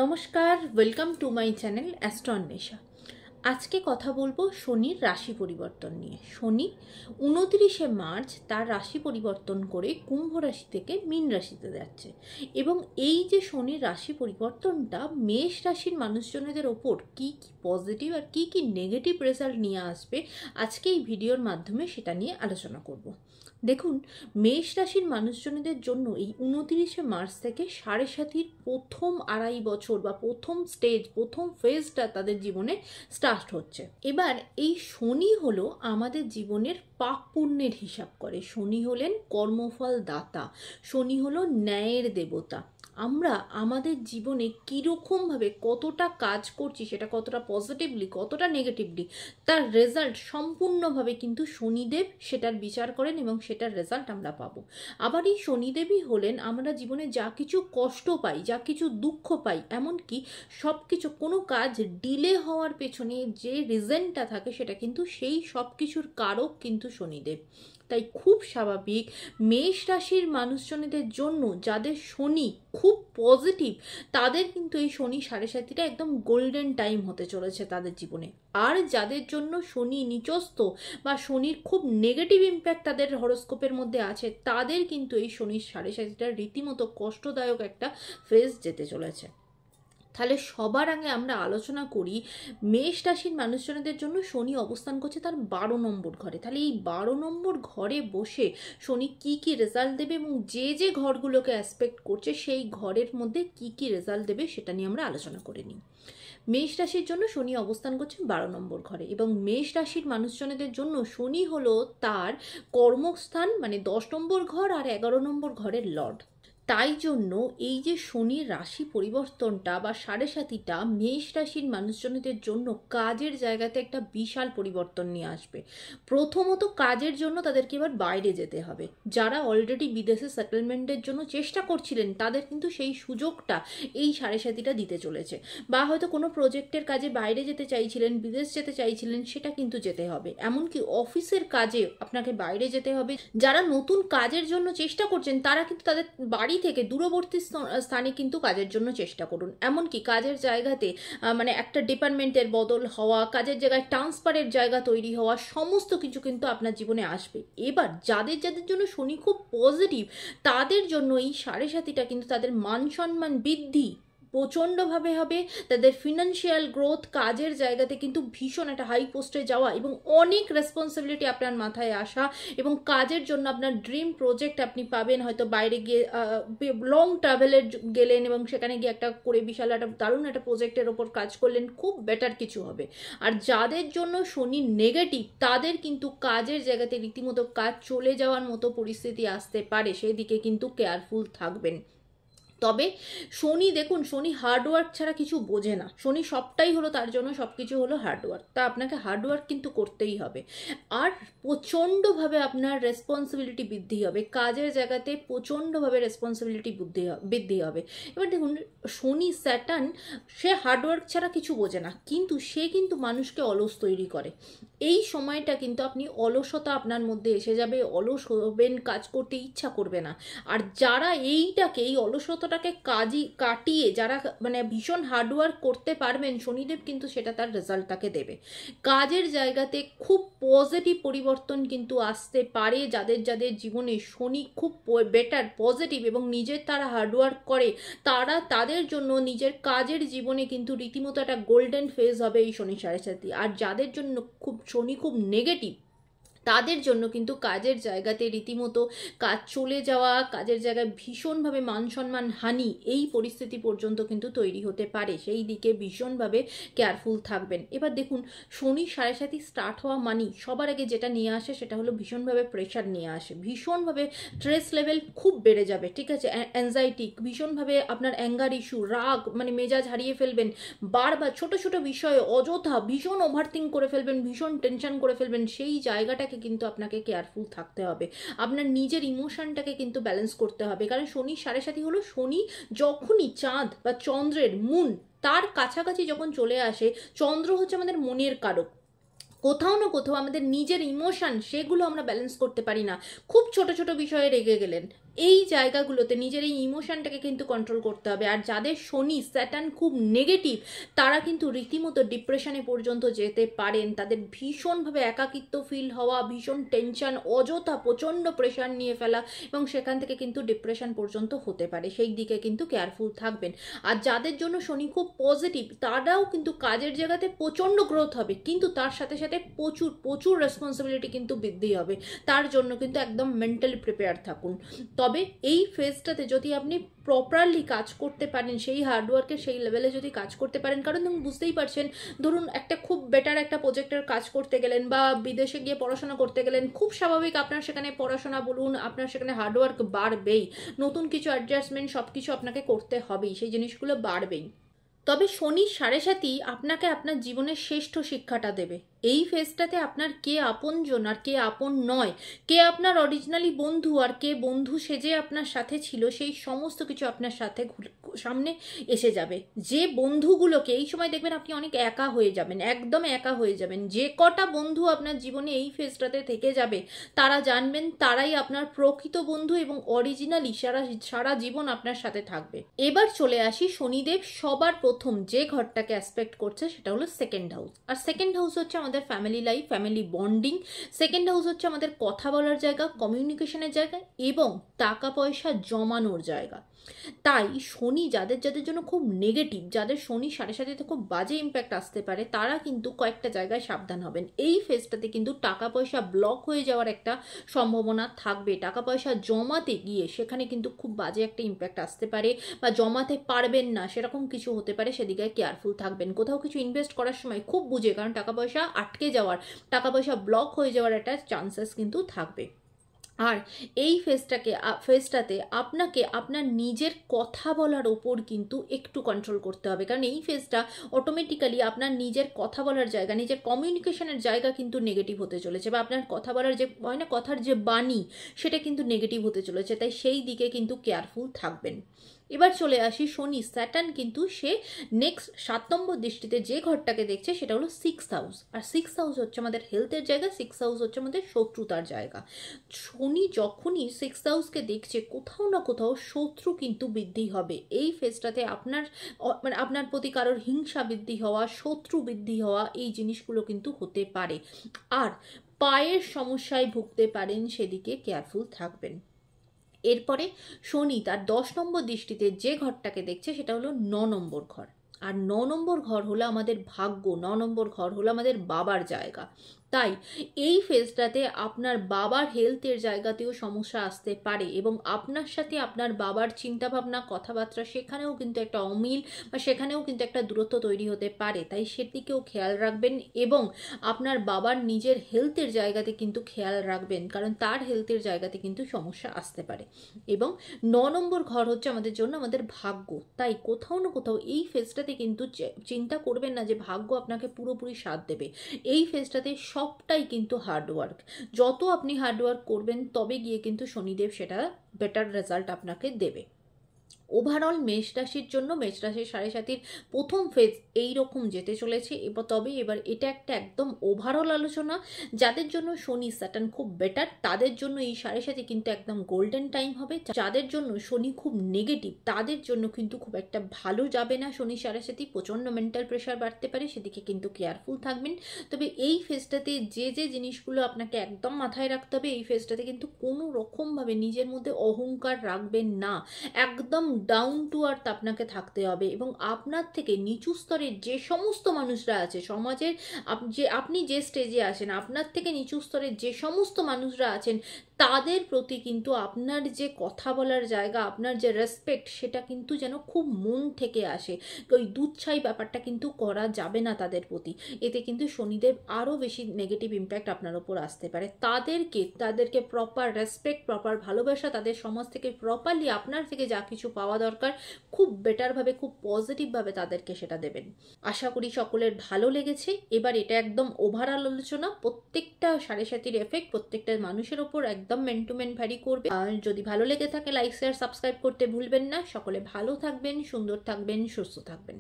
নমস্কার, welcome to my channel astro Anwesha. আজকে কথা বলবো শনির রাশি পরিবর্তন নিয়ে। শনি 29শে মার্চ তার রাশি পরিবর্তন করে কুম্ভ রাশি থেকে মীন রাশিতে যাচ্ছে এবং এই যে শনির রাশি পরিবর্তনটা মেষ রাশির মানুষজনদের ওপর কি কি পজিটিভ আর কি কি নেগেটিভ রেজাল্ট নিয়ে আসবে, আজকে এই ভিডিওর মাধ্যমে সেটা নিয়ে আলোচনা করব। দেখুন, মেষ রাশির মানুষজনদের জন্য এই 29শে মার্চ থেকে সাড়ে সাতির প্রথম আড়াই বছর বা প্রথম স্টেজ, প্রথম ফেজটা তাদের জীবনে স্টার্ট হচ্ছে। এবার এই শনি হলো আমাদের জীবনের পাপ পুণ্যের হিসাব করে। শনি হলেন কর্মফল দাতা, শনি হলো ন্যায়ের দেবতা। আমরা আমাদের জীবনে কীরকমভাবে কতটা কাজ করছি, সেটা কতটা পজিটিভলি কতটা নেগেটিভলি, তার রেজাল্ট সম্পূর্ণভাবে কিন্তু শনিদেব সেটার বিচার করেন এবং সেটার রেজাল্ট আমরা পাবো। আবার এই শনিদেবই হলেন আমরা জীবনে যা কিছু কষ্ট পাই, যা কিছু দুঃখ পাই, এমনকি সব কিছু কোনো কাজ ডিলে হওয়ার পেছনে যে রিজনটা থাকে সেটা কিন্তু সেই সব কিছুর কারক কিন্তু শনিদেব। তাই খুব স্বাভাবিক মেষ রাশির মানুষজনদের জন্য যাদের শনি খুব পজিটিভ, তাদের কিন্তু এই শনি সাড়ে সাতিটা একদম গোল্ডেন টাইম হতে চলেছে তাদের জীবনে। আর যাদের জন্য শনি নিচস্থ বা শনির খুব নেগেটিভ ইম্প্যাক্ট তাদের হরোস্কোপের মধ্যে আছে, তাদের কিন্তু এই শনির সাড়ে সাতিটা রীতিমতো কষ্টদায়ক একটা ফেজ যেতে চলেছে। তাহলে সবার আগে আমরা আলোচনা করি মেষ রাশির মানুষজনদের জন্য শনি অবস্থান করছে তার 12 নম্বর ঘরে। তাহলে এই 12 নম্বর ঘরে বসে শনি কি কি রেজাল্ট দেবে এবং যে যে ঘরগুলোকে অ্যাসপেক্ট করছে সেই ঘরের মধ্যে কি কি রেজাল্ট দেবে সেটা নিয়ে আমরা আলোচনা করে নিই। মেষ রাশির জন্য শনি অবস্থান করছে 12 নম্বর ঘরে এবং মেষ রাশির মানুষজনদের জন্য শনি হলো তার কর্মস্থান, মানে 10 নম্বর ঘর আর 11 নম্বর ঘরের লর্ড। তাই জন্য এই যে শনির রাশি পরিবর্তনটা বা সাড়ে সাতিটা মেষ রাশির মানুষজনদের জন্য কাজের জায়গাতে একটা বিশাল পরিবর্তন নিয়ে আসবে। প্রথমত কাজের জন্য তাদেরকে এবার বাইরে যেতে হবে। যারা অলরেডি বিদেশে সেটেলমেন্টের জন্য চেষ্টা করছিলেন তাদের কিন্তু সেই সুযোগটা এই সাড়ে সাতিটা দিতে চলেছে। বা হয়তো কোনো প্রজেক্টের কাজে বাইরে যেতে চাইছিলেন, বিদেশ যেতে চাইছিলেন, সেটা কিন্তু যেতে হবে। এমনকি অফিসের কাজে আপনাকে বাইরে যেতে হবে। যারা নতুন কাজের জন্য চেষ্টা করছেন তারা কিন্তু তাদের বাড়ি থেকে দূরবর্তী স্থানে কিন্তু কাজের জন্য চেষ্টা করুন। এমনকি কাজের জায়গাতে মানে একটা ডিপার্টমেন্টের বদল হওয়া, কাজের জায়গায় ট্রান্সফারের জায়গা তৈরি হওয়া, সমস্ত কিছু কিন্তু আপনার জীবনে আসবে। এবার যাদের যাদের জন্য শনি খুব পজিটিভ, তাদের জন্য এই সাড়ে সাতিটা কিন্তু তাদের মান সম্মান বৃদ্ধি প্রচণ্ডভাবে হবে। তাদের ফিনান্সিয়াল গ্রোথ, কাজের জায়গাতে কিন্তু ভীষণ একটা হাই পোস্টে যাওয়া এবং অনেক রেসপন্সিবিলিটি আপনার মাথায় আসা এবং কাজের জন্য আপনার ড্রিম প্রজেক্ট আপনি পাবেন। হয়তো বাইরে গিয়ে লং ট্রাভেলের গেলেন এবং সেখানে গিয়ে একটা করে বিশাল একটা দারুণ একটা প্রজেক্টের ওপর কাজ করলেন, খুব বেটার কিছু হবে। আর যাদের জন্য শনি নেগেটিভ, তাদের কিন্তু কাজের জায়গাতে রীতিমতো কাজ চলে যাওয়ার মতো পরিস্থিতি আসতে পারে, সেই দিকে কিন্তু কেয়ারফুল থাকবেন। তবে শনি দেখুন, শনি হার্ডওয়ার্ক ছাড়া কিছু বোঝে না। শনি সবটাই হলো তার জন্য, সব কিছু হলো হার্ডওয়ার্ক। তা আপনাকে হার্ডওয়ার্ক কিন্তু করতেই হবে। আর প্রচণ্ডভাবে আপনার রেসপন্সিবিলিটি বৃদ্ধি হবে, কাজের জায়গাতে প্রচণ্ডভাবে রেসপন্সিবিলিটি বৃদ্ধি হবে। এবার দেখুন, শনি স্যাটার্ন সে হার্ডওয়ার্ক ছাড়া কিছু বোঝে না, কিন্তু সে কিন্তু মানুষকে অলস তৈরি করে। এই সময়টা কিন্তু আপনি অলসতা আপনার মধ্যে এসে যাবে, অলস হবেন, কাজ করতে ইচ্ছা করবে না। আর যারা এই অলসতাটাকে কাটিয়ে যারা মানে ভীষণ হার্ডওয়ার্ক করতে পারবেন, শনিদেব কিন্তু সেটা তার রেজাল্টটাকে দেবে। কাজের জায়গাতে খুব পজিটিভ পরিবর্তন কিন্তু আসতে পারে। যাদের যাদের জীবনে শনি খুব বেটার পজিটিভ এবং নিজের তারা হার্ডওয়ার্ক করে, তাদের জন্য নিজের কাজের জীবনে কিন্তু রীতিমতো একটা গোল্ডেন ফেজ হবে এই শনি সাড়ে সাতি। আর যাদের জন্য শনি খুব নেগেটিভ, তাদের জন্য কিন্তু কাজের জায়গাতে রীতিমতো কাজ চলে যাওয়া, কাজের জায়গায় ভীষণভাবে মান সম্মান হানি, এই পরিস্থিতি পর্যন্ত কিন্তু তৈরি হতে পারে। সেই দিকে ভীষণভাবে কেয়ারফুল থাকবেন। এবার দেখুন, শনি সাড়ে সাতি স্টার্ট হওয়া মানি সবার আগে যেটা নিয়ে আসে সেটা হলো ভীষণভাবে প্রেশার নিয়ে আসে, ভীষণভাবে স্ট্রেস লেভেল খুব বেড়ে যাবে, ঠিক আছে, অ্যাংজাইটি, ভীষণভাবে আপনার অ্যাঙ্গার ইস্যু, রাগ, মানে মেজাজ হারিয়ে ফেলবেন, বারবার ছোট ছোট বিষয়ে অযথা ভীষণ ওভারথিং করে ফেলবেন, ভীষণ টেনশন করে ফেলবেন। সেই জায়গাটাকে কিন্তু আপনাকে কেয়ারফুল থাকতে হবে। আপনার নিজের ইমোশনটাকে কিন্তু ব্যালেন্স করতে হবে, কারণ শনি সাড়ে সাতি হলো শনি যখনই চাঁদ বা চন্দ্রের মুন তার কাছাকাছি যখন চলে আসে, চন্দ্র হচ্ছে আমাদের মনের কারক। কোথাও না কোথাও আমাদের নিজের ইমোশন সেগুলো আমরা ব্যালেন্স করতে পারি না। খুব ছোট ছোট বিষয়ে রেগে গেলেন, এই জায়গাগুলোতে নিজের এই ইমোশনটাকে কিন্তু কন্ট্রোল করতে হবে। আর যাদের শনি স্যাটার্ন খুব নেগেটিভ, তারা কিন্তু রীতিমতো ডিপ্রেশনে পর্যন্ত যেতে পারেন। তাদের ভীষণভাবে একাকিত্ব ফিল হওয়া, ভীষণ টেনশন, অযথা প্রচণ্ড প্রেশার নিয়ে ফেলা, এবং সেখান থেকে কিন্তু ডিপ্রেশন পর্যন্ত হতে পারে। সেই দিকে কিন্তু কেয়ারফুল থাকবেন। আর যাদের জন্য শনি খুব পজিটিভ, তারাও কিন্তু কাজের জায়গাতে প্রচণ্ড গ্রোথ হবে, কিন্তু তার সাথে সাথে প্রচুর প্রচুর রেসপন্সিবিলিটি কিন্তু বৃদ্ধি হবে। তার জন্য কিন্তু একদম মেন্টালি প্রিপেয়ার থাকুন। তবে এই ফেজটাতে যদি আপনি প্রপারলি কাজ করতে পারেন, সেই হার্ডওয়ার্কের সেই লেভেলে যদি কাজ করতে পারেন, কারণ তুমি বুঝতেই পারছেন, ধরুন একটা খুব বেটার একটা প্রজেক্টের কাজ করতে গেলেন বা বিদেশে গিয়ে পড়াশোনা করতে গেলেন, খুব স্বাভাবিক আপনার সেখানে পড়াশোনা বলুন, আপনার সেখানে হার্ডওয়ার্ক বাড়বেই, নতুন কিছু অ্যাডজাস্টমেন্ট সব কিছু আপনাকে করতে হবেই, সেই জিনিসগুলো বাড়বেই। তবে শনি 7.5 আপনাকে আপনার জীবনের শ্রেষ্ঠ শিক্ষাটা দেবে। এই ফেজটাতে আপনার কে আপনজন আর কে আপন নয়, কে আপনার অরিজিনালি বন্ধু আর কে বন্ধু সেজে আপনার সাথে ছিল, সেই সমস্ত কিছু আপনার সাথে সামনে এসে যাবে। যে বন্ধুগুলোকে এই সময় দেখবেন আপনি অনেক একা হয়ে যাবেন, একদম একা হয়ে যাবেন। যে কটা বন্ধু আপনার জীবনে এই ফেজটাতে থেকে যাবে, তারা জানবেন তারাই আপনার প্রকৃত বন্ধু এবং অরিজিনালি সারা জীবন আপনার সাথে থাকবে। এবার চলে আসি শনিদেব সবার প্রথম যে ঘরটাকে অ্যাসপেক্ট করছে, সেটা হলো সেকেন্ড হাউস। আর সেকেন্ড হাউস হচ্ছে আমাদের family life, family bonding. Second house হচ্ছে আমাদের কথা বলার জায়গা, কমিউনিকেশনের জায়গা এবং টাকা পয়সা জমানোর জায়গা। তাই শনি যাদের যাদের জন্য খুব নেগেটিভ, যাদের শনি 7.5 খুব বাজে ইম্প্যাক্ট আসতে পারে, তারা কিন্তু কয়েকটা জায়গায় সাবধান হবেন। এই ফেজটাতে কিন্তু টাকা পয়সা ব্লক হয়ে যাওয়ার একটা সম্ভাবনা থাকবে। টাকা পয়সা জমাতে গিয়ে সেখানে কিন্তু খুব বাজে একটা ইম্প্যাক্ট আসতে পারে, বা জমাতে পারবেন না সেরকম কিছু হতে পারে, সেদিকে কেয়ারফুল থাকবেন। কোথাও কিছু ইনভেস্ট করার সময় খুব বুঝে, কারণ টাকা পয়সা আটকে যাওয়ার, টাকা পয়সা ব্লক হয়ে যাওয়ার একটা চান্সেস কিন্তু থাকবে। আর এই ফেজটাতে আপনাকে আপনার নিজের কথা বলার ওপর কিন্তু একটু কন্ট্রোল করতে হবে, কারণ এই ফেজটা অটোমেটিক্যালি আপনার নিজের কথা বলার জায়গা, নিজের কমিউনিকেশনের জায়গা কিন্তু নেগেটিভ হতে চলেছে, বা আপনার কথা বলার যে হয় না, কথার যে বাণী, সেটা কিন্তু নেগেটিভ হতে চলেছে। তাই সেই দিকে কিন্তু কেয়ারফুল থাকবেন। এবার চলে আসি শনি স্যাটার্ন কিন্তু সে নেক্সট 7 নম্বর দৃষ্টিতে যে ঘরটাকে দেখছে, সেটা হলো 6th হাউস। আর 6th হাউস হচ্ছে আমাদের হেলথের জায়গা, 6th হাউস হচ্ছে আমাদের শত্রুতার জায়গা। শনি যখনই 6th হাউসকে দেখছে, কোথাও না কোথাও শত্রু কিন্তু বৃদ্ধি হবে। এই ফেজটাতে আপনার মানে আপনার প্রতি কারোর হিংসা বৃদ্ধি হওয়া, শত্রু বৃদ্ধি হওয়া, এই জিনিসগুলো কিন্তু হতে পারে। আর পায়ের সমস্যায় ভুগতে পারেন, সেদিকে কেয়ারফুল থাকবেন। এরপরে শনি তার 10 নম্বর দৃষ্টিতে যে ঘরটাকে দেখছে, সেটা হলো 9 নম্বর ঘর। আর 9 নম্বর ঘর হলো আমাদের ভাগ্য, 9 নম্বর ঘর হলো আমাদের বাবার জায়গা। তাই এই ফেজটাতে আপনার বাবার হেলথের জায়গাতেও সমস্যা আসতে পারে, এবং আপনার সাথে আপনার বাবার চিন্তাভাবনা, কথাবার্তা, সেখানেও কিন্তু একটা অমিল বা সেখানেও কিন্তু একটা দূরত্ব তৈরি হতে পারে। তাই সেদিকেও খেয়াল রাখবেন, এবং আপনার বাবার নিজের হেলথের জায়গাতে কিন্তু খেয়াল রাখবেন, কারণ তার হেলথের জায়গাতে কিন্তু সমস্যা আসতে পারে। এবং 9 নম্বর ঘর হচ্ছে আমাদের জন্য আমাদের ভাগ্য। তাই কোথাও না কোথাও এই ফেজটাতে কিন্তু চিন্তা করবেন না যে ভাগ্য আপনাকে পুরোপুরি সাথ দেবে। এই ফেজটাতে সবটাই কিন্তু হার্ডওয়ার্ক। যত আপনি হার্ডওয়ার্ক করবেন, তবে গিয়ে কিন্তু শনিদেব সেটা বেটার রেজাল্ট আপনাকে দেবে। ওভারঅল মেষ রাশির জন্য, মেষ রাশির 7.5 প্রথম ফেজ এইরকম যেতে চলেছে। তবে এবার এটা একটা একদম ওভারঅল আলোচনা। যাদের জন্য শনি স্যাটার্ন খুব বেটার, তাদের জন্য এই 7.5 কিন্তু একদম গোল্ডেন টাইম হবে। যাদের জন্য শনি খুব নেগেটিভ, তাদের জন্য কিন্তু খুব একটা ভালো যাবে না শনি 7.5। প্রচণ্ড মেন্টাল প্রেশার বাড়তে পারে, সেদিকে কিন্তু কেয়ারফুল থাকবেন। তবে এই ফেজটাতে যে যে জিনিসগুলো আপনাকে একদম মাথায় রাখতে হবে, এই ফেজটাতে কিন্তু কোনো রকমভাবে নিজের মধ্যে অহংকার রাখবেন না। একদম ডাউন টু আর্থ আপনাকে থাকতে হবে, এবং আপনার থেকে নিচু স্তরের যে সমস্ত মানুষরা আছে সমাজের, আপনি যে স্টেজে আছেন, আপনার থেকে নিচু স্তরের যে সমস্ত মানুষরা আছেন, তাদের প্রতি কিন্তু আপনার যে কথা বলার জায়গা, আপনার যে রেসপেক্ট, সেটা কিন্তু যেন খুব মন থেকে আসে। ওই দুচ্ছাই ব্যাপারটা কিন্তু করা যাবে না তাদের প্রতি। এতে কিন্তু শনিদেব আরও বেশি নেগেটিভ ইম্প্যাক্ট আপনার ওপর আসতে পারে। তাদেরকে প্রপার রেসপেক্ট, প্রপার ভালোবাসা, তাদের সমাজ থেকে প্রপারলি আপনার থেকে যা কিছু পাওয়া দরকার, খুব বেটারভাবে, খুব পজিটিভভাবে তাদেরকে সেটা দেবেন। আশা করি সকলের ভালো লেগেছে। এবার এটা একদম ওভারঅল আলোচনা, প্রত্যেকটা 7.5 এফেক্ট প্রত্যেকটা মানুষের ওপর একদম মেন টু মেন ভ্যারি করবে। আর যদি ভালো লেগে থাকে, লাইক, শেয়ার, সাবস্ক্রাইব করতে ভুলবেন না। সকলে ভালো থাকবেন, সুন্দর থাকবেন, সুস্থ থাকবেন।